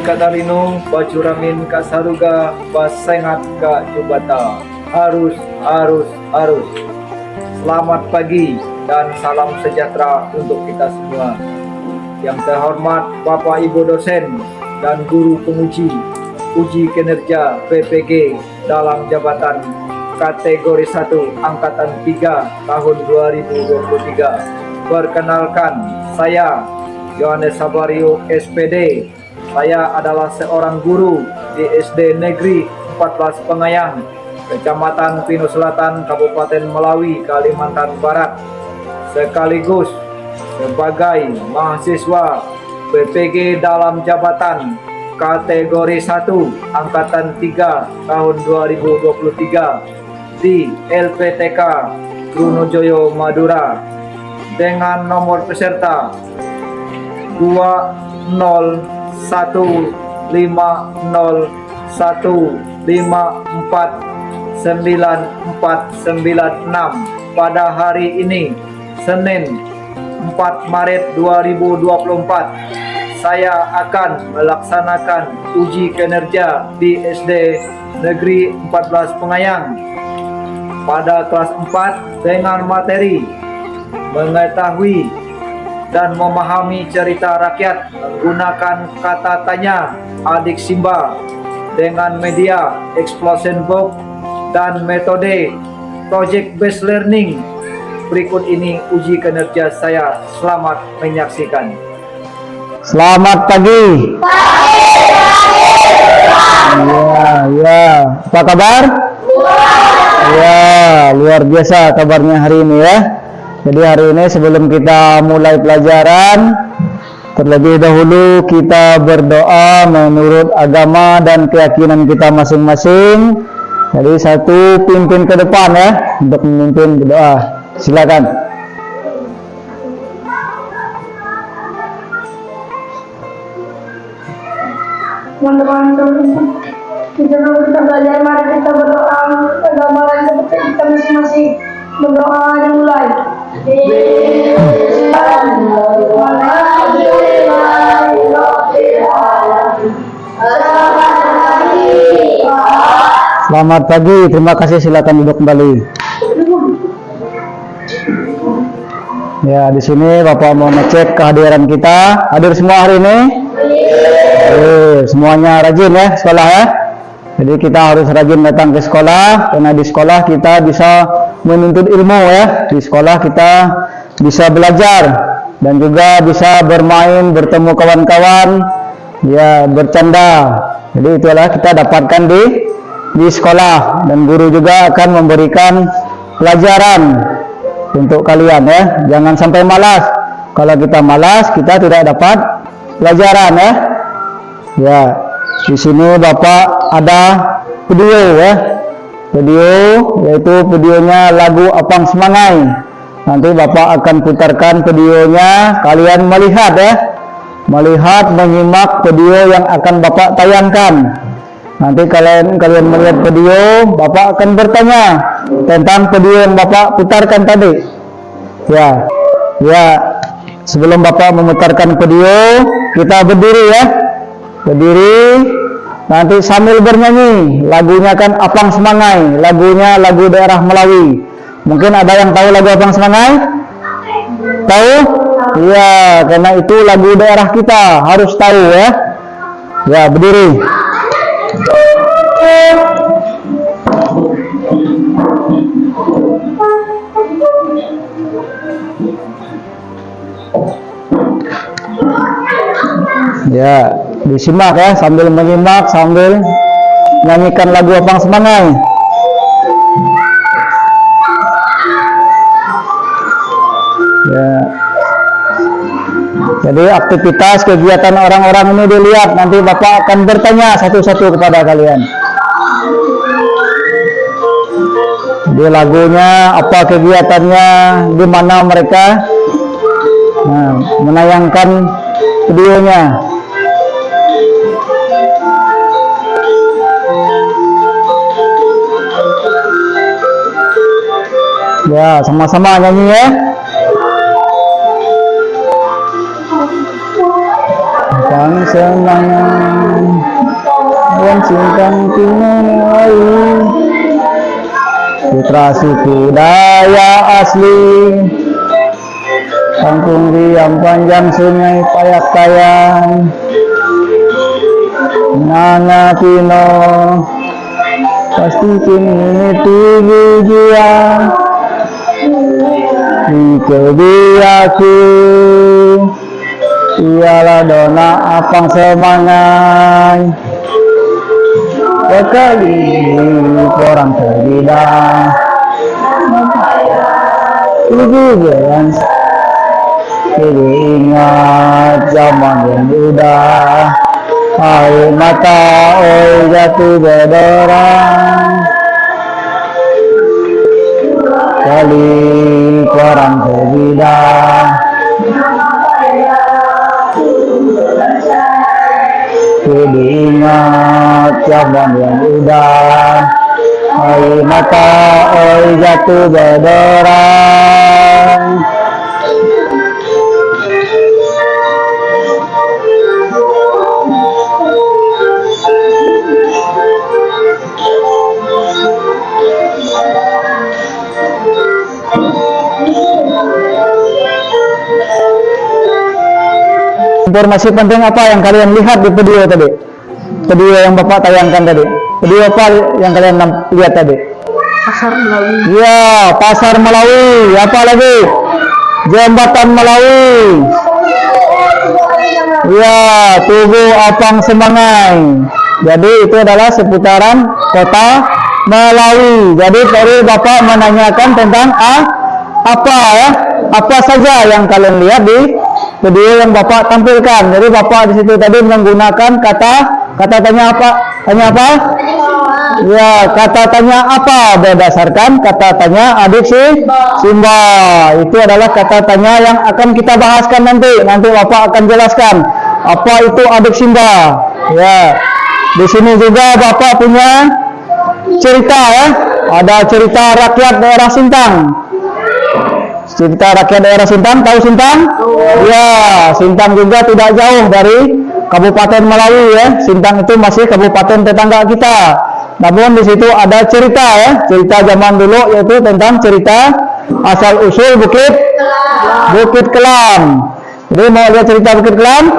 Katarino bacuramin ka saruga basengat ka jubata. Harus. Selamat pagi dan salam sejahtera untuk kita semua. Yang terhormat Bapak Ibu dosen dan guru penguji uji kinerja PPG dalam jabatan kategori 1 angkatan 3 tahun 2023. Perkenalkan, saya Yohanes Sabario SPD. Saya adalah seorang guru di SD Negeri 14 Pengayang, Kecamatan Pino Selatan, Kabupaten Melawi, Kalimantan Barat, sekaligus sebagai mahasiswa PPG dalam jabatan kategori 1 angkatan 3 tahun 2023 di LPTK Trunojoyo Madura dengan nomor peserta 20115415496 pada hari ini, Senin 4 Maret 2024. Saya akan melaksanakan uji kinerja di SD Negeri 14 Pengayang pada kelas 4 dengan materi mengetahui dan memahami cerita rakyat menggunakan kata tanya adik Simba dengan media explosion box dan metode project based learning. Berikut ini uji kinerja saya. Selamat menyaksikan. Selamat pagi. Ya. Apa kabar? Ya, luar biasa kabarnya hari ini ya. Jadi hari ini sebelum kita mulai pelajaran, terlebih dahulu kita berdoa menurut agama dan keyakinan kita masing-masing. Jadi satu pimpin ke depan ya untuk memimpin berdoa. Silakan. Teman-teman, kita belajar, mari kita berdoa agama seperti kita masing-masing. Berdoa dimulai. Selamat pagi, terima kasih, silakan duduk kembali. Ya, di sini Bapak mau ngecek kehadiran kita. Hadir semua hari ini? Semuanya rajin ya sekolah ya. Jadi kita harus rajin datang ke sekolah, karena di sekolah kita bisa menuntut ilmu ya. Di sekolah kita bisa belajar dan juga bisa bermain, bertemu kawan-kawan, ya bercanda. Jadi itulah kita dapatkan di sekolah, dan guru juga akan memberikan pelajaran untuk kalian ya. Jangan sampai malas. Kalau kita malas, kita tidak dapat pelajaran ya. Ya, di sini Bapak ada video ya. Video yaitu videonya lagu Apang Semangai. Nanti Bapak akan putarkan videonya, kalian melihat ya. Melihat, menyimak video yang akan Bapak tayangkan. Nanti kalian melihat video, Bapak akan bertanya tentang video yang Bapak putarkan tadi. Ya. Sebelum Bapak memutarkan video, kita berdiri ya. Berdiri, nanti sambil bernyanyi. Lagunya kan Apang Semangai, lagunya lagu daerah Melawi. Mungkin ada yang tahu lagu Apang Semangai? Tahu? Iya, karena itu lagu daerah kita, harus tahu ya. Ya, berdiri. Ya, disimak ya, sambil menyimak, sambil nyanyikan lagu Apang Semangai. Ya. Jadi aktivitas kegiatan orang-orang ini dilihat, nanti Bapak akan bertanya satu-satu kepada kalian. Jadi lagunya, apa kegiatannya, di mana mereka menayangkan videonya. Ya, sama-sama nyanyi ya. sang semangat dan singkang tinai putra suku Daya asli kampung Riam panjang sungai Payakayan Nana Pino pasti kini tujuan di kebiaku ialah dona apang semangat sekali orang terbidang ibu jalan jadi ingat zaman yang udah air mata oi jatuh berderang kali orang terbidang jadi ingat zaman yang udah air mata oi jatuh berderang. Informasi penting apa yang kalian lihat di video tadi? Video yang Bapak tayangkan tadi. Video apa yang kalian lihat tadi? Pasar Melawi. Ya, pasar Melawi. Apa lagi? Jembatan Melawi. Ya, Tugu Apang Semangai. Jadi itu adalah seputaran kota Melawi. Jadi tadi Bapak menanyakan tentang apa ya? Apa saja yang kalian lihat di video yang Bapak tampilkan. Jadi Bapak di situ tadi menggunakan kata tanya apa? Tanya apa? Ya, kata tanya apa berdasarkan kata tanya adik Simba. Itu adalah kata tanya yang akan kita bahaskan nanti. Nanti Bapak akan jelaskan apa itu adik Simba. Ya. Di sini juga Bapak punya cerita ya. Ada cerita rakyat daerah Sintang. Cerita rakyat daerah Sintang, tahu Sintang? Ya, Sintang juga tidak jauh dari Kabupaten Melawi ya. Sintang itu masih kabupaten tetangga kita. Namun di situ ada cerita ya, cerita zaman dulu yaitu tentang cerita asal usul Bukit Kelam. Jadi mau lihat cerita Bukit Kelam?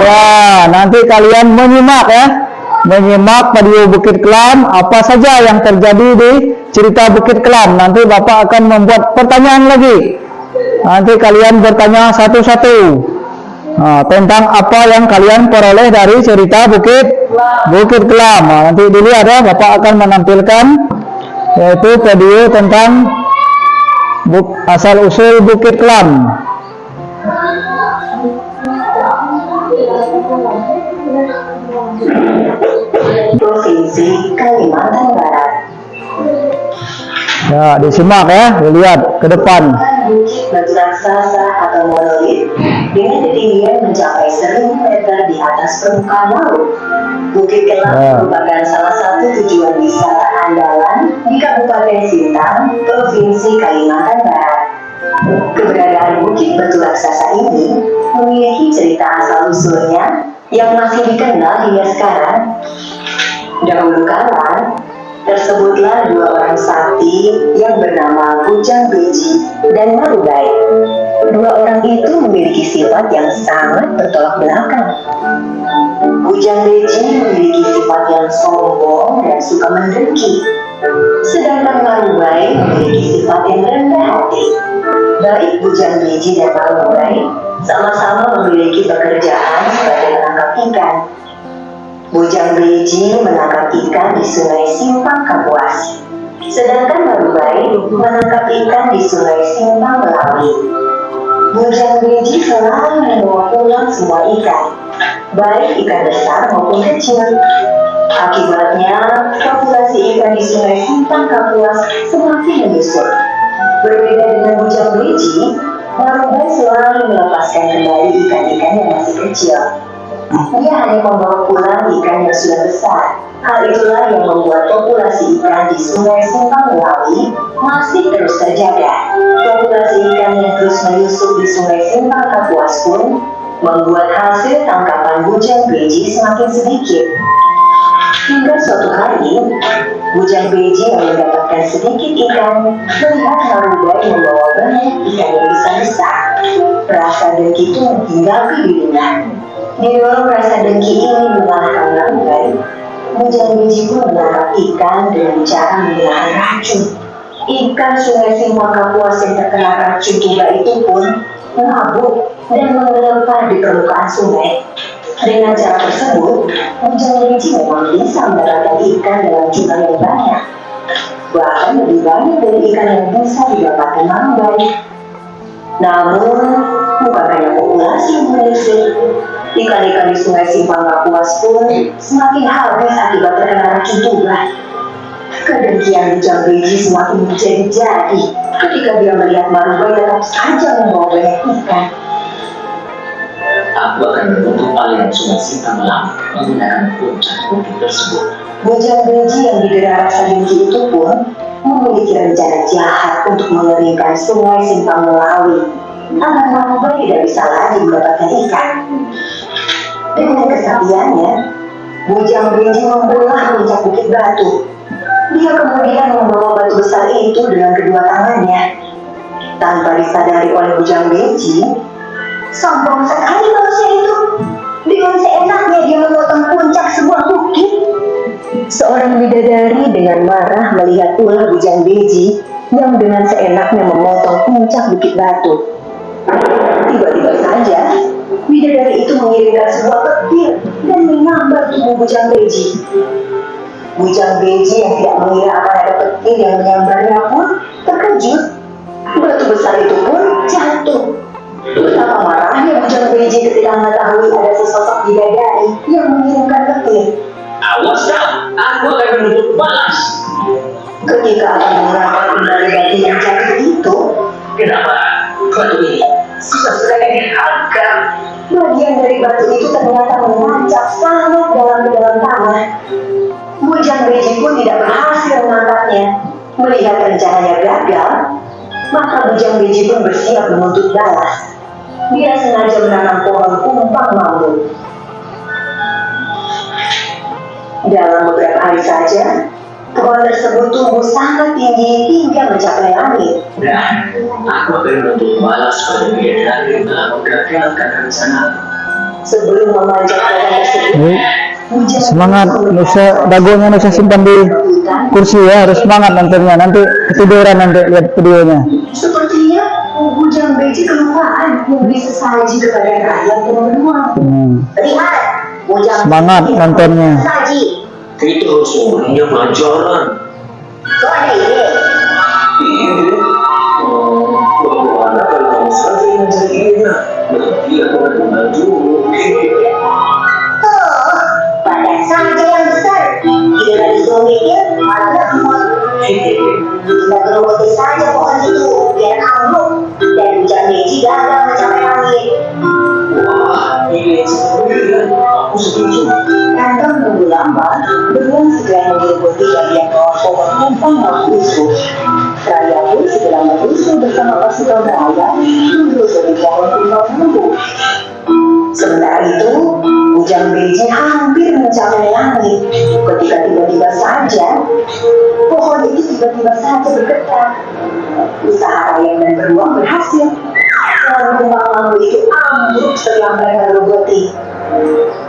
Ya, nanti kalian menyimak ya. Menyimak video Bukit Kelam, apa saja yang terjadi di cerita Bukit Kelam. Nanti Bapak akan membuat pertanyaan lagi. Nanti kalian bertanya satu-satu tentang apa yang kalian peroleh dari cerita Bukit Kelam. Nanti dilihat ya, Bapak akan menampilkan yaitu video tentang asal usul Bukit Kelam. Provinsi Kalimantan Barat. Ya, disimak ya, dilihat ke depan. Bukit batu raksasa atau monolit dengan ketinggian mencapai 1000 meter di atas permukaan laut. Bukit Kelam merupakan salah satu tujuan wisata andalan di Kabupaten Sintang, Provinsi Kalimantan Barat. Keberadaan Bukit Batu Raksasa ini memiliki cerita asal-usulnya yang masih dikenal hingga sekarang. Dahulu kala, tersebutlah dua orang sakti yang bernama Bujang Beji dan Marubai. Dua orang itu memiliki sifat yang sangat bertolak belakang. Bujang Beji memiliki sifat yang sombong dan suka mendengki, sedangkan Marubai memiliki sifat yang rendah hati. Baik Bujang Beji dan Marubai sama-sama memiliki pekerjaan sebagai penangkap ikan. Bujang Beji menangkap ikan di Sungai Simpang Kapuas, sedangkan Marubai menangkap ikan di Sungai Simpang Melawi. Bujang Beji selalu membawa pulang semua ikan, baik ikan besar maupun kecil. Akibatnya, populasi ikan di Sungai Simpang Kapuas semakin menyusut. Berbeda dengan Bujang Beji, Marubai selalu melepaskan kembali ikan-ikan yang masih kecil. Ia hanya membawa pulang ikan yang sudah besar. Hal itulah yang membuat populasi ikan di Sungai Simpang Melawi masih terus terjaga. Populasi ikan yang terus menyusut di Sungai Simpang Kapuas pun membuat hasil tangkapan bujang beji semakin sedikit. Hingga suatu hari, bujang beji yang mendapatkan sedikit ikan melihat Marubai membawa banyak ikan yang besar-besar. Rasa dengki itu menghinggapi dirinya. Didorong rasa dengki ini mengalahkan Marubai, bujang beji pun menangkap ikan dengan cara menggunakan racun. Ikan sungai Simpang Kapuas yang terkena racun tuba itu pun mabuk dan menggelepar di permukaan sungai. Dengan cara tersebut, bujang beji memang bisa mendapatkan ikan dalam jumlah yang banyak. Bahkan lebih banyak dari ikan yang bisa didapatkan Marubai. Namun, bukan hanya populasi yang menyusut. Ikan-ikan di sungai Simpang Kapuas pun semakin habis akibat terkena racun tuba. Kedengkian bujang beji semakin menjadi-jadi ketika dia melihat Marubai tetap saja membawa banyak ikan. Aku akan membentuk aliran sungai Simpang Melam menggunakan puncak bukit tersebut. Bujang beji yang didera rasa dengki itu pun memiliki rencana jahat untuk mengeringkan sungai Simpang Melawi agar Marubai tidak bisa lagi mendapatkan ikan. Dengan kesaktiannya, bujang beji membelah puncak bukit batu. Dia kemudian membawa batu besar itu dengan kedua tangannya. Tanpa disadari oleh bujang beji, sombong sekali manusia itu. Dengan seenaknya dia memotong puncak sebuah bukit. Seorang bidadari dengan marah melihat ulah bujang beji yang dengan seenaknya memotong puncak bukit batu. Tiba-tiba saja, bidadari itu mengirimkan sebuah petir dan menyambar tubuh bujang beji. Bujang beji yang tidak mengira akan ada petir yang menyambarnya pun terkejut. Batu besar itu pun jatuh. Betapa marahnya bujang beji ketika mengetahui ada sesosok bidadari yang mengirimkan petir. Awas kau, aku akan menuntut balas. Ketika akan mengangkat kembali batu yang jatuh itu, Kenapa? Batu ini susah sekali diangkat. bagian dari batu itu ternyata menancap sangat dalam ke dalam tanah. Bujang beji pun tidak berhasil mengangkatnya. Melihat rencananya gagal, maka bujang beji pun bersiap menuntut balas. Dia sengaja menanam pohon tumpang bambu. Dalam beberapa hari saja, pohon tersebut tumbuh sangat tinggi hingga mencapai langit. Dan aku akan menuntut balas pada bidadari yang telah menggagalkan rencana. Sebelum memanjat pohon tersebut, bujang Semangat, beji nggak usah dagunya nggak usah simpan di kursi ya, harus semangat nontonnya, nanti ketiduran nanti lihat videonya. Sepertinya bujang beji kelupaan memberi sesaji kepada rakyat yang beruang. Lihat, bujang Semangat beji nontonnya. sesaji. Itu sebenarnya pelajaran. Kau ada ide? Ini, bagaimana kalau kamu saja yang mencarinya? Berarti aku akan membantu. Oh, badan saja yang besar. Ide dari suaminya malah lemot. Kita gerogoti saja pohon itu biar ambruk dan bujang beji gagal mencapai langit. Wah, ini sebenarnya aku setuju. Tanpa menunggu lama, beruang segera mengikuti bagian bawah pohon tumpang bambu itu. Raya pun segera menyusul bersama pasukan Raya menelusuri pohon tumpang bambu. Sementara itu, bujang beji hampir mencapai langit. Ketika tiba-tiba saja, pohon itu tiba-tiba saja bergetar. Usaha Raya dan beruang berhasil. Pohon tumpang bambu itu ambruk setelah mereka gerogoti.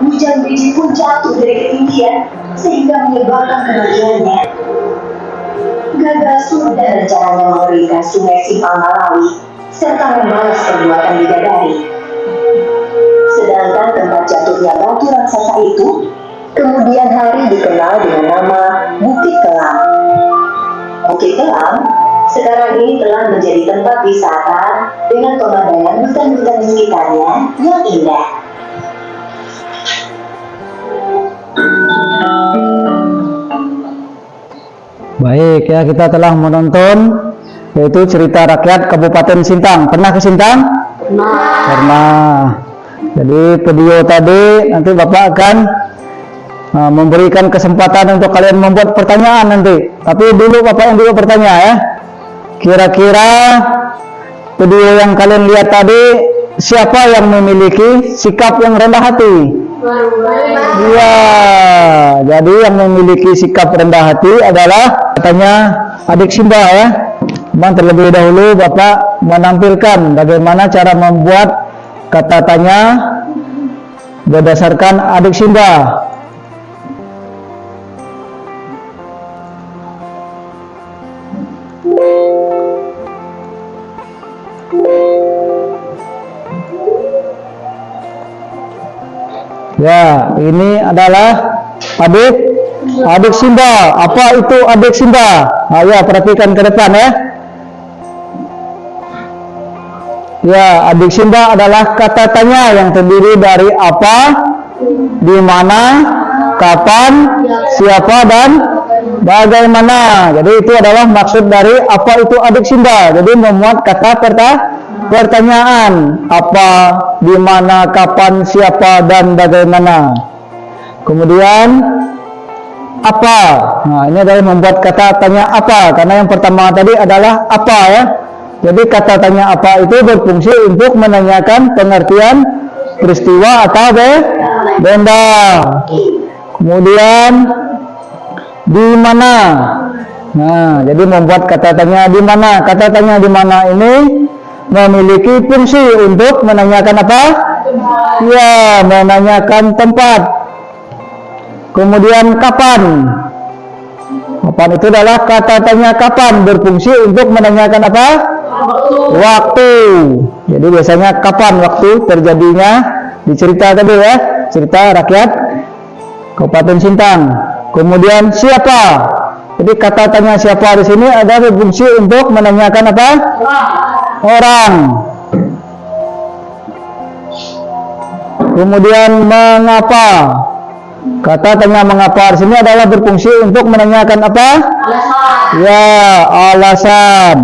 Bujang beji pun jatuh dari ketinggian sehingga menyebabkan kematiannya. Gagal sudah rencananya mengeringkan sungai Simpang Malawi serta membalas perbuatan bidadari. Sedangkan tempat jatuhnya batu raksasa itu kemudian hari dikenal dengan nama Bukit Kelam. Bukit Kelam sekarang ini telah menjadi tempat wisata dengan pemandangan hutan-hutan di sekitarnya yang indah. Baik ya, kita telah menonton yaitu cerita rakyat Kabupaten Sintang. Pernah ke Sintang? Pernah. Jadi video tadi nanti Bapak akan memberikan kesempatan untuk kalian membuat pertanyaan nanti. Tapi dulu Bapak yang dulu bertanya ya. Kira-kira video yang kalian lihat tadi siapa yang memiliki sikap yang rendah hati? Iya, jadi yang memiliki sikap rendah hati adalah katanya adik Simba ya. Memang terlebih dahulu Bapak menampilkan bagaimana cara membuat kata tanya berdasarkan adik Simba. Ya, ini adalah adik Simba. Apa itu adik Simba? Nah, ya, perhatikan ke depan ya. Ya, adik Simba adalah kata tanya yang terdiri dari apa, di mana, kapan, siapa, dan bagaimana. Jadi itu adalah maksud dari apa itu adik Simba. Jadi memuat kata pertanyaan, apa, di mana, kapan, siapa, dan bagaimana. Kemudian apa. Nah, ini adalah membuat kata tanya apa, karena yang pertama tadi adalah apa ya. Jadi kata tanya apa itu berfungsi untuk menanyakan pengertian peristiwa atau benda. Kemudian di mana. Nah, jadi membuat kata tanya di mana. Kata tanya di mana ini memiliki fungsi untuk menanyakan apa? Ya, menanyakan tempat. Kemudian kapan. Kapan itu adalah kata tanya kapan berfungsi untuk menanyakan apa? Waktu. Jadi biasanya kapan waktu terjadinya di cerita tadi ya, cerita rakyat Kabupaten Sintang. Kemudian siapa? Jadi kata tanya siapa di sini ada berfungsi untuk menanyakan apa? Orang. Kemudian mengapa? Kata tanya mengapa di sini adalah berfungsi untuk menanyakan apa? Alasan. Ya, alasan.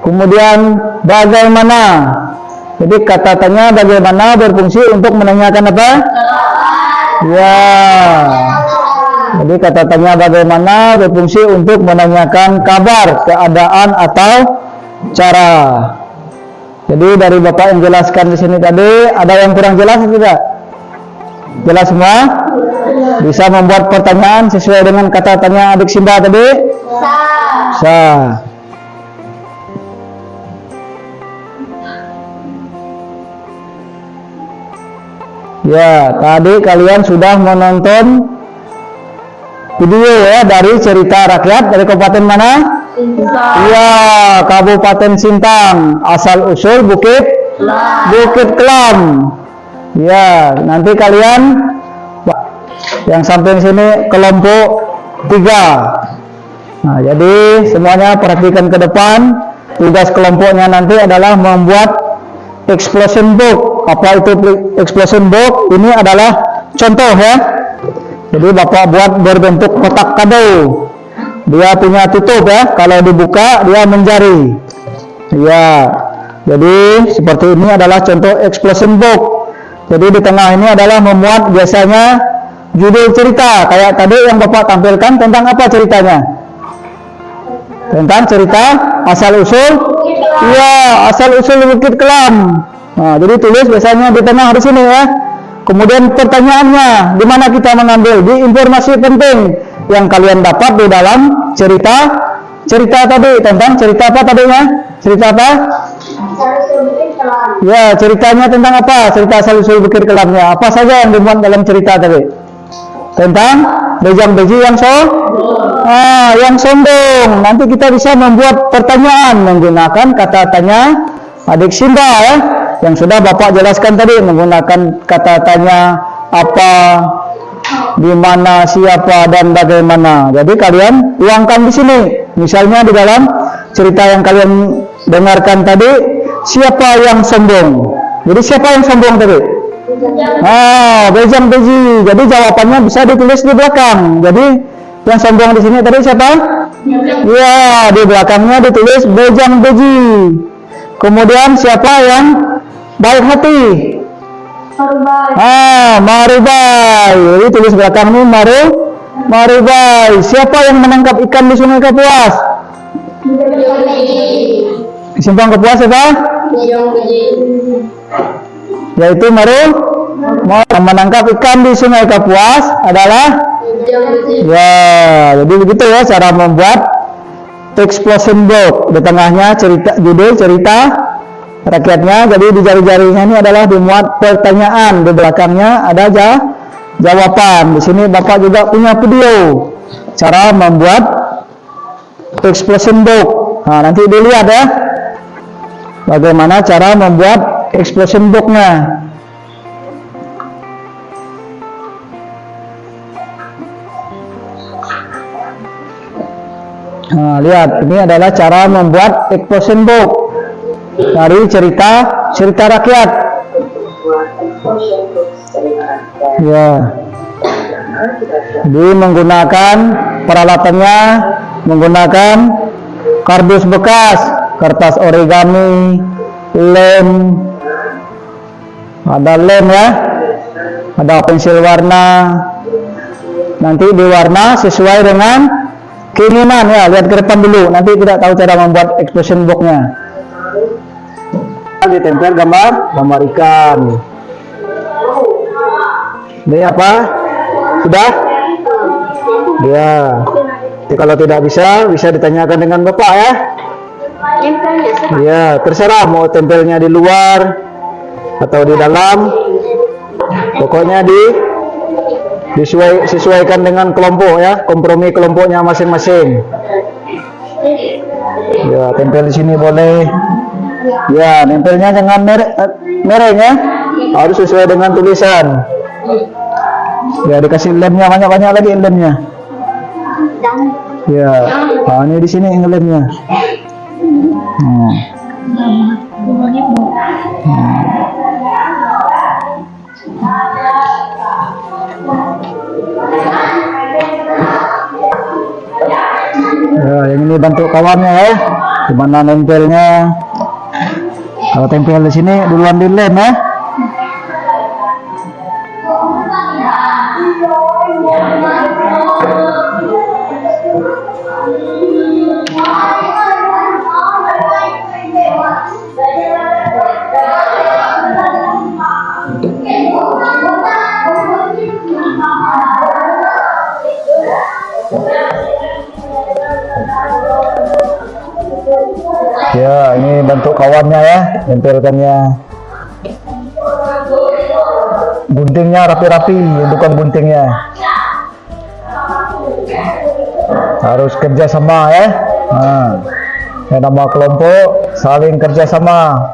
Kemudian bagaimana? Jadi kata tanya bagaimana berfungsi untuk menanyakan apa? Ya. Jadi kata tanya bagaimana berfungsi untuk menanyakan kabar, keadaan atau cara. Jadi dari Bapak yang jelaskan di sini tadi, ada yang kurang jelas atau tidak? Jelas semua? Bisa membuat pertanyaan sesuai dengan kata tanya adik Simba tadi? Bisa. Ya, tadi kalian sudah menonton video ya dari cerita rakyat dari kabupaten mana? Iya, Kabupaten Sintang. Asal usul Bukit Kelam. Ya, nanti kalian yang samping sini kelompok 3. Nah, jadi semuanya perhatikan ke depan. Tugas kelompoknya nanti adalah membuat explosion box. Apa itu explosion box? Ini adalah contoh ya. Jadi Bapak buat berbentuk kotak kado. Dia punya tutup ya. Kalau dibuka dia menjari. Ya. Jadi seperti ini adalah contoh explosion box. Jadi di tengah ini adalah memuat biasanya judul cerita. Kayak tadi yang Bapak tampilkan tentang apa ceritanya? Tentang cerita asal usul. Iya, asal usul Bukit Kelam. Nah, jadi tulis biasanya di tengah di sini ya. Kemudian pertanyaannya, di mana kita mengambil? Di informasi penting yang kalian dapat di dalam cerita tadi. Tentang cerita apa tadinya? Cerita apa? Ya, ceritanya tentang apa? Cerita asal usul Bukit Kelamnya. Apa saja yang dimuat dalam cerita tadi? Tentang bejang beji yang yang sombong. Nanti kita bisa membuat pertanyaan menggunakan kata tanya adik Simba ya, yang sudah Bapak jelaskan tadi, menggunakan kata tanya apa, di mana, siapa, dan bagaimana. Jadi kalian tuangkan di sini. Misalnya di dalam cerita yang kalian dengarkan tadi, siapa yang sombong? Jadi siapa yang sombong tadi? Bejang beji. Jadi jawabannya bisa ditulis di belakang. Jadi yang sombong di sini tadi siapa? Ya, di belakangnya ditulis bejang beji. Kemudian siapa yang baik hati? Marubai. Jadi tulis belakang ini Marubai. Siapa yang menangkap ikan di Sungai Kapuas? Di Simpang Kapuas siapa? Yaitu menangkap ikan di Sungai Kapuas adalah ya, jadi begitu ya cara membuat explosion box. Di tengahnya judul cerita rakyatnya, jadi di jari-jarinya ini adalah dimuat pertanyaan, di belakangnya ada jawaban. Di sini Bapak juga punya video cara membuat explosion box. Nah, nanti dilihat ya bagaimana cara membuat explosion box-nya. Nah, lihat, ini adalah cara membuat explosion box dari cerita rakyat. Ya. Jadi menggunakan peralatannya, menggunakan kardus bekas, kertas origami, lem, ada lem ya, ada pensil warna. Nanti diwarna sesuai dengan keinginan ya. Lihat ke depan dulu, nanti tidak tahu cara membuat explosion box-nya. Ditempel gambar ikan. Ini apa? Sudah? Ya. Jadi kalau tidak bisa ditanyakan dengan Bapak ya. Ya, terserah mau tempelnya di luar atau di dalam. Pokoknya disesuaikan dengan kelompok ya, kompromi kelompoknya masing-masing. Ya, tempel di sini boleh. Ya, nempelnya jangan mereng ya, harus sesuai dengan tulisan. Ya, dikasih lemnya banyak-banyak lagi lemnya. Ya, ini di sini lemnya. Ya, yang ini bantu kawannya ya, gimana nempelnya. Kalau tempel di sini duluan di lem ya. Ya, ini bentuk kawannya ya, tempelkannya. Guntingnya rapi-rapi, bukan guntingnya. Harus kerjasama ya. Nah, nama kelompok saling kerjasama.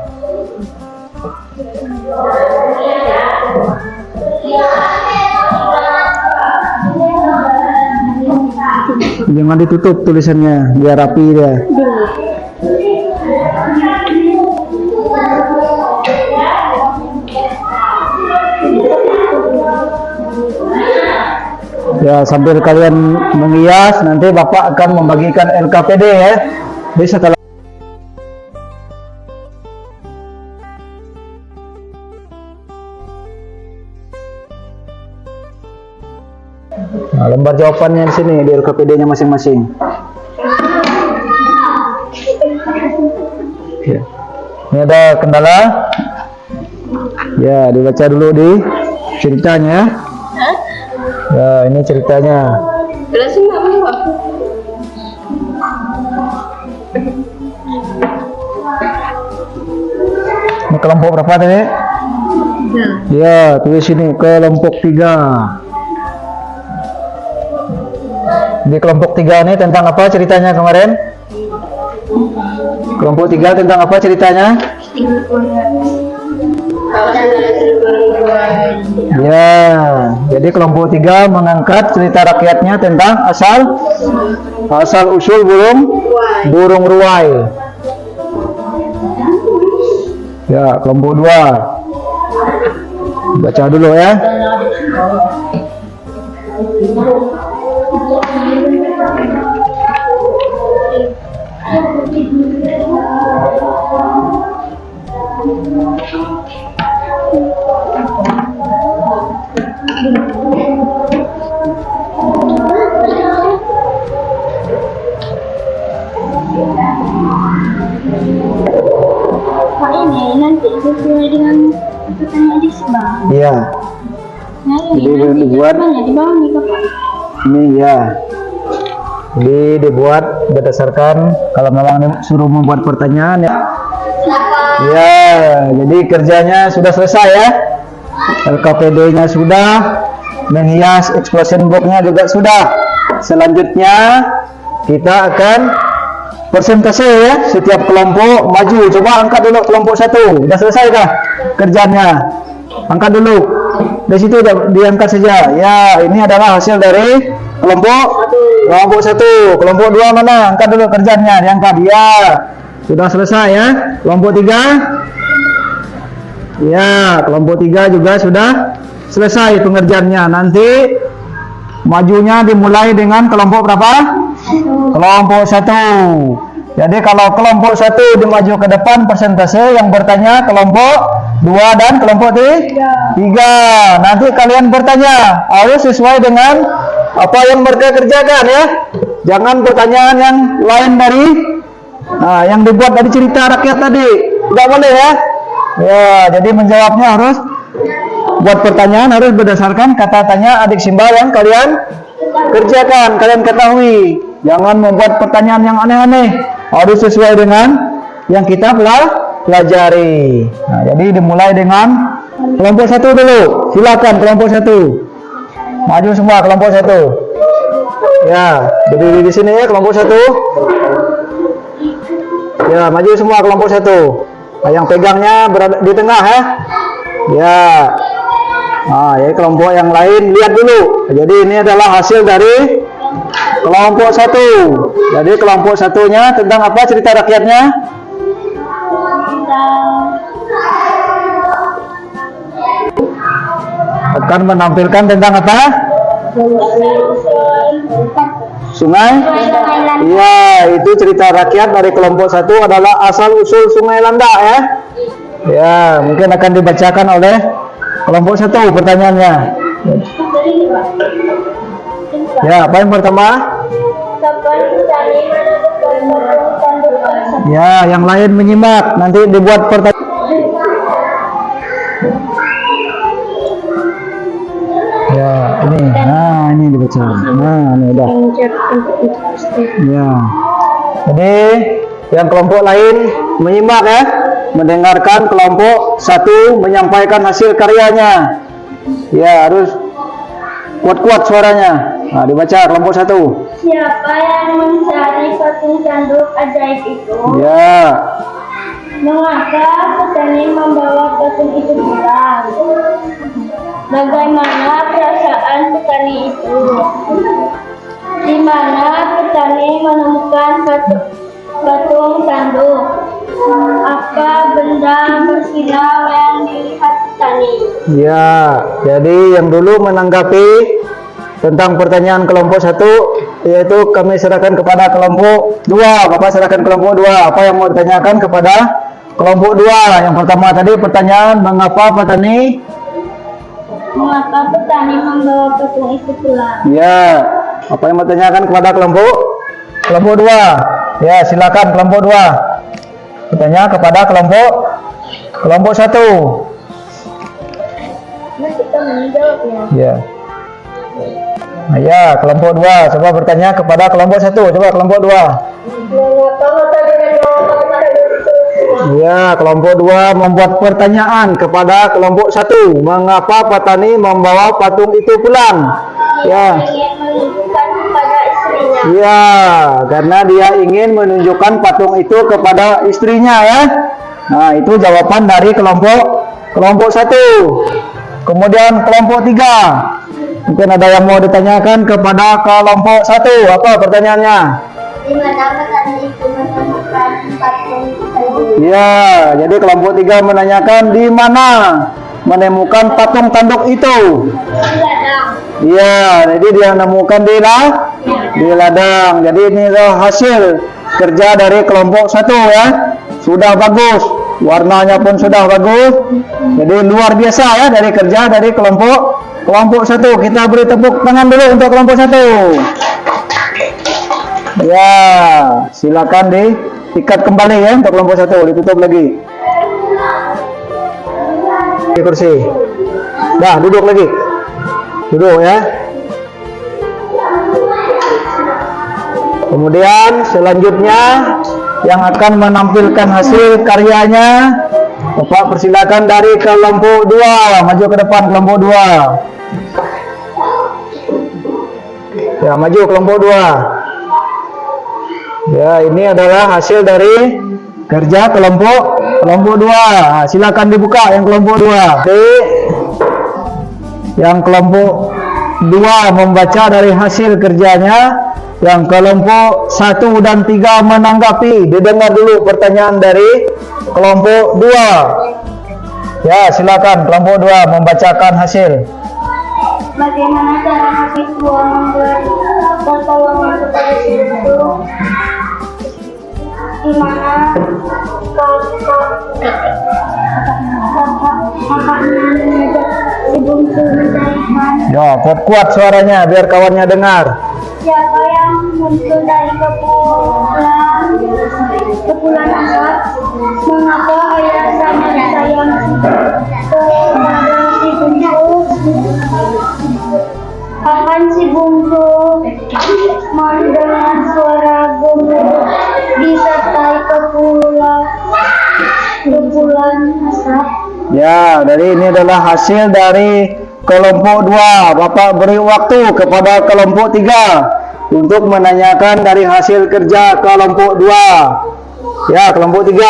Jangan ditutup tulisannya, biar rapi dia. Ya, sambil kalian menghias, nanti Bapak akan membagikan LKPD ya. Jadi setelah lembar jawabannya di sini di LKPD-nya masing-masing. Ya. Ini ada kendala. Ya, dibaca dulu di ceritanya. Ya, ini ceritanya. Ini kelompok berapa tadi? Ya, tulis sini kelompok 3. Di kelompok 3 ini tentang apa ceritanya kemarin? Kelompok 3 tentang apa ceritanya? Ya, jadi kelompok 3 mengangkat cerita rakyatnya tentang asal usul burung ruai. Ya, kelompok 2. Baca dulu ya. ini nanti sesuai dengan keputusan Adisba. Iya. Nah, ini Jadi nanti dibuat- jawabannya di bawah nih Bapak. Ini ya. Jadi dibuat berdasarkan kalau memang suruh membuat pertanyaan ya. Ya, jadi kerjanya sudah selesai ya. LKPD-nya sudah, menghias explosion box-nya juga sudah. Selanjutnya kita akan persentase ya, setiap kelompok maju. Coba angkat dulu kelompok 1. Sudah selesai kah kerjanya? Angkat dulu. Dari situ diangkat saja. Ya, ini adalah hasil dari kelompok 1. Kelompok 2 mana? Angkat dulu kerjanya, diangkat. Ya, sudah selesai ya. Kelompok 3. Ya, kelompok 3 juga sudah selesai pengerjaannya. Nanti majunya dimulai dengan kelompok berapa? Kelompok 1. Jadi kalau kelompok 1 dimaju ke depan, persentase yang bertanya kelompok 2 dan kelompok 3. Nanti kalian bertanya harus sesuai dengan apa yang mereka kerjakan ya. Jangan pertanyaan yang lain dari yang dibuat dari cerita rakyat tadi. Tidak boleh ya. Ya, jadi menjawabnya harus buat pertanyaan harus berdasarkan kata tanya adik Simba yang kalian kerjakan, kalian ketahui. Jangan membuat pertanyaan yang aneh-aneh. Harus sesuai dengan yang kita pelajari. Nah, jadi dimulai dengan kelompok 1 dulu. Silakan kelompok 1. Maju semua kelompok 1. Ya, berdiri di sini ya kelompok 1. Ya, maju semua kelompok 1. Nah, yang pegangnya berada di tengah ya. Ya. Nah, ya kelompok yang lain lihat dulu. Jadi ini adalah hasil dari kelompok 1. Jadi kelompok 1-nya tentang apa cerita rakyatnya? Akan menampilkan tentang apa? Sungai? Iya, itu cerita rakyat dari kelompok 1 adalah asal usul Sungai Landak ya. Ya, mungkin akan dibacakan oleh kelompok 1 pertanyaannya. Ya, apa yang pertama? Ya, yang lain menyimak. Nanti dibuat pertanyaan. Ya, ini. Nah, ini dibaca. Nah, ini udah. Ya. Jadi, yang kelompok lain menyimak ya. Mendengarkan kelompok 1 menyampaikan hasil karyanya. Ya, harus kuat-kuat suaranya. Nah, dibaca kelompok 1. Siapa yang mencari patung tanduk ajaib itu? Ya. Mengapa petani membawa patung itu pulang? Bagaimana perasaan petani itu? Di mana petani menemukan patung tanduk? Apa benda bersilau yang dilihat petani? Ya, jadi yang dulu menanggapi tentang pertanyaan kelompok 1 yaitu kami serahkan kepada kelompok 2. Bapak serahkan kelompok 2. Apa yang mau ditanyakan kepada kelompok 2? Yang pertama tadi pertanyaan mengapa petani membawa patung itu pulang? Ya, apa yang mau ditanyakan kepada kelompok 2? Ya, silakan kelompok 2. Bertanya kepada kelompok 1. Nah, kita menjawab ya. Ya. Nah, ya, kelompok 2 coba bertanya kepada kelompok 1. Coba kelompok 2. Ya, kelompok 2 membuat pertanyaan kepada kelompok 1. Mengapa petani membawa patung itu pulang? Ya. Ingin menunjukkan kepada istrinya. Ya, karena dia ingin menunjukkan patung itu kepada istrinya ya. Nah, itu jawaban dari kelompok 1. Kemudian kelompok 3. Mungkin ada yang mau ditanyakan kepada kelompok 1. Apa pertanyaannya? Di mana petani itu menemukan patung tanduk? Ya, jadi kelompok 3 menanyakan di mana menemukan patung tanduk itu. Di ladang. Iya, jadi dia menemukan di ladang. Jadi ini adalah hasil kerja dari kelompok 1 ya. Sudah bagus, warnanya pun sudah bagus. Jadi luar biasa ya dari kerja dari kelompok 1. Kita beri tepuk tangan dulu untuk kelompok 1. Ya, silakan diikat kembali ya untuk kelompok 1, ditutup lagi. Di kursi. Dah, duduk lagi. Duduk ya. Kemudian selanjutnya yang akan menampilkan hasil karyanya, Bapak persilakan dari kelompok 2, maju ke depan kelompok 2. Ya, maju kelompok 2. Ya, ini adalah hasil dari kerja kelompok 2. Silakan dibuka yang kelompok 2. Oke. Yang kelompok 2 membaca dari hasil kerjanya, yang kelompok 1 dan 3 menanggapi. Didengar dulu pertanyaan dari kelompok 2. Ya, silakan kelompok 2 membacakan hasil. Bagaimana cara Habib Buah memberi pertolongan kepada si bungsu, di mana kakaknya mengajak si bungsu mencarikan Ya, kuat suaranya biar kawannya dengar. siapa yang muncul dari kepulan asap. Mengapa ayah sangat sayang kepada si bungsu? Kapan si bungsu mendengar suara gemuruh disertai kepulan asap? Ya, dari ini adalah hasil dari kelompok 2. Bapak beri waktu kepada kelompok 3 untuk menanyakan dari hasil kerja kelompok 2. Ya, kelompok 3.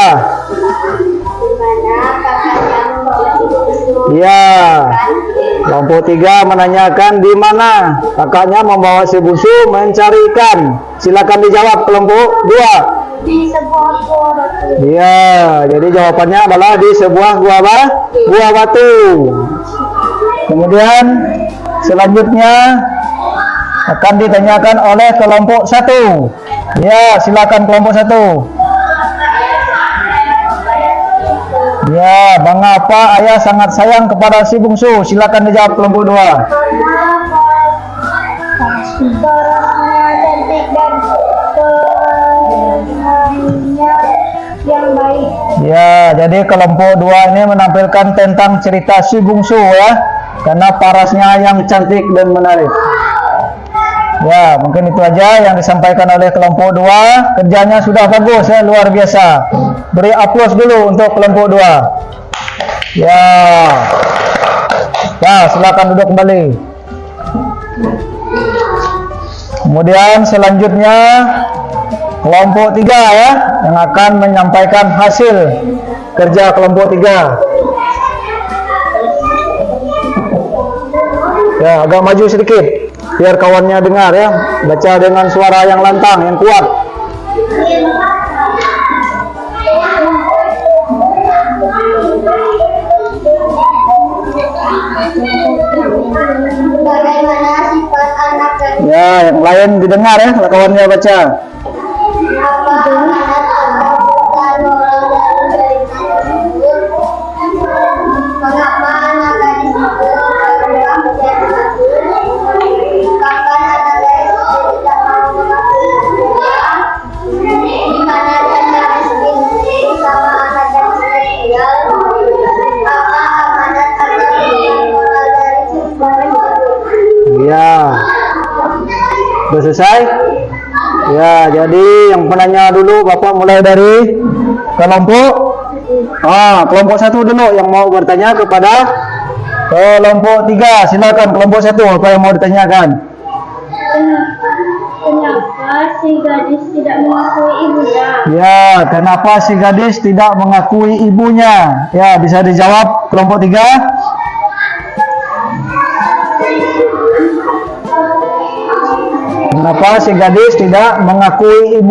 Ya, kelompok 3 menanyakan di mana kakaknya membawa si bungsu mencari ikan. Silakan dijawab kelompok 2. Di sebuah gua batu. Ya, jadi jawabannya adalah di sebuah gua batu. Kemudian selanjutnya akan ditanyakan oleh kelompok 1. Ya, silakan kelompok 1. Ya, mengapa ayah sangat sayang kepada si bungsu? Silakan dijawab kelompok 2. Karena cantik dan penyanyinya yang baik. Ya, jadi kelompok 2 ini menampilkan tentang cerita si bungsu ya, karena parasnya yang cantik dan menarik. Ya, mungkin itu aja yang disampaikan oleh kelompok 2. Kerjanya sudah bagus ya, luar biasa. Beri aplaus dulu untuk kelompok 2. Ya. Ya, silakan duduk kembali. Kemudian selanjutnya kelompok 3 ya, yang akan menyampaikan hasil kerja kelompok 3. Ya, agak maju sedikit biar kawannya dengar ya. Baca dengan suara yang lantang, yang kuat. Bagaimana sifat anak dan Ya, yang lain didengar ya, kalau kawannya baca. apa amanat atau bukan moral dari tersebut? Mengapa anak gadis itu berubah menjadi batu? Kapan anak gadis itu tidak mau mengakui ibunya? Di mana anak gadis itu sama anak gadis tinggal? Apa amanat atau bukan moral dari tersebut? Ya. Sudah selesai? Ya, jadi yang penanya dulu Bapak mulai dari kelompok kelompok 1 dulu yang mau bertanya kepada kelompok 3. Silakan kelompok 1, apa yang mau ditanyakan? Kenapa si gadis tidak mengakui ibunya? Ya, kenapa si gadis tidak mengakui ibunya? Ya, bisa dijawab kelompok 3. Kenapa si gadis tidak mengakui ibu?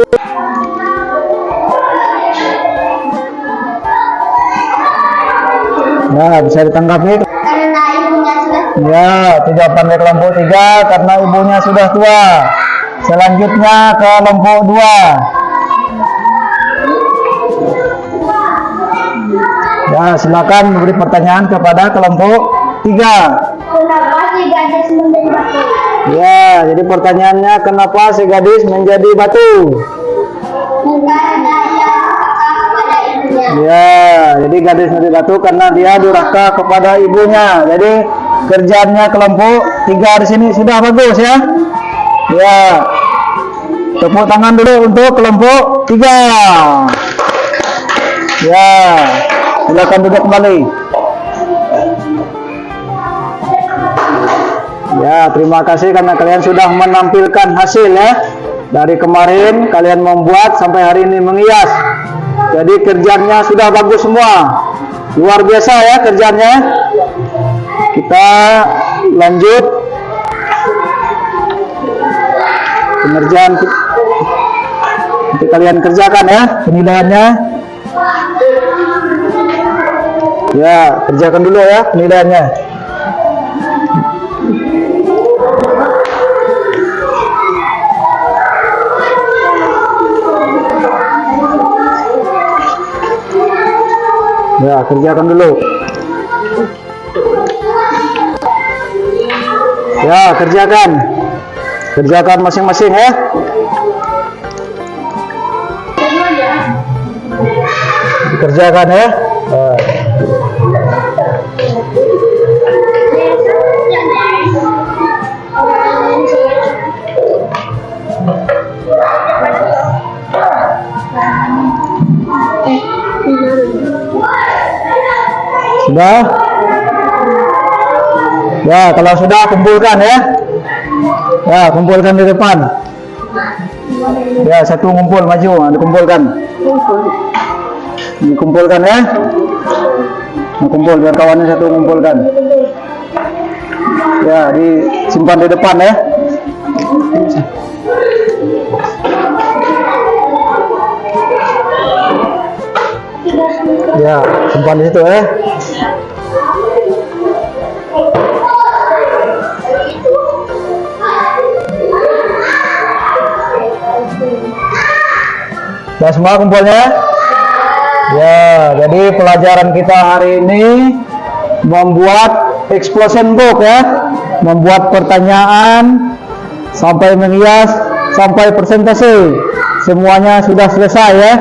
Nah, bisa ditanggapi. Karena ibunya sudah Ya, itu jawaban dari kelompok 3 karena ibunya sudah tua. Selanjutnya kelompok 2. Ya, silakan memberi pertanyaan kepada kelompok 3. kenapa si gadis menjadi batu? Ya, jadi pertanyaannya kenapa si gadis menjadi batu? Karena ia kakak kepada ibunya. Ya, jadi gadis Negeri Batu karena dia durhaka kepada ibunya. Jadi kerjanya kelompok 3 di sini sudah bagus ya. Ya. Tepuk tangan dulu untuk kelompok 3. Ya. Silakan duduk kembali. Ya, terima kasih karena kalian sudah menampilkan hasil ya. Dari kemarin kalian membuat sampai hari ini mengias. Jadi kerjanya sudah bagus semua. Luar biasa ya kerjanya. Kita lanjut pengerjaan nanti kalian kerjakan ya penilaiannya. Ya, kerjakan dulu ya penilaiannya. Ya, kerjakan dulu. Ya, kerjakan. Kerjakan masing-masing ya. Kerjakan ya. Sudah? Ya, kalau sudah kumpulkan ya. Ya, kumpulkan di depan. Ya, satu ngumpul maju, dikumpulkan. Dikumpulkan ya. Kumpul biar kawannya satu kumpulkan. Ya, disimpan di depan ya. Ya, simpan di situ ya. Sudah semua kumpulnya? Ya, jadi pelajaran kita hari ini membuat explosion book ya, membuat pertanyaan sampai menghias sampai presentasi. Semuanya sudah selesai ya.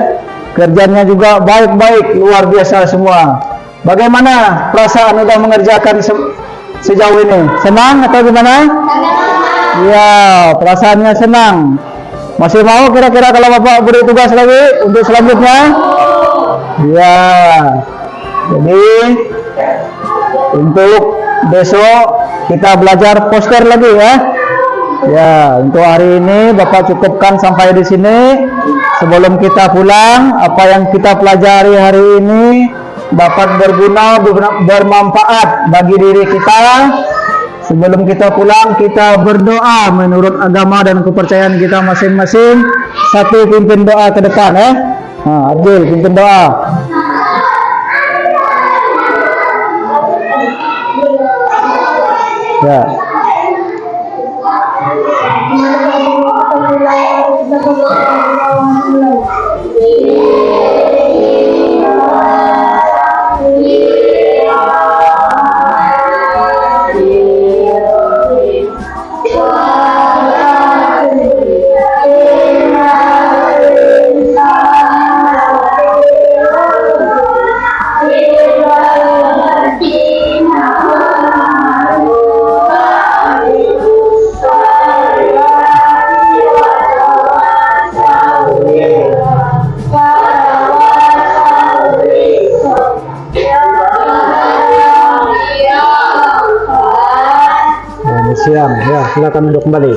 Kerjanya juga baik-baik, luar biasa semua. Bagaimana perasaan udah mengerjakan sejauh ini? Senang atau gimana? Ya, perasaannya senang. Masih mau kira-kira kalau Bapak beri tugas lagi untuk selanjutnya? Ya. Jadi untuk besok kita belajar poster lagi ya. Ya, untuk hari ini Bapak cukupkan sampai di sini. Sebelum kita pulang, apa yang kita pelajari hari ini dapat berguna, bermanfaat bagi diri kita. Sebelum kita pulang, kita berdoa menurut agama dan kepercayaan kita masing-masing. Satu pimpin doa ke depan ya. Abdul pimpin doa. Ya. Siang, ya silakan duduk kembali.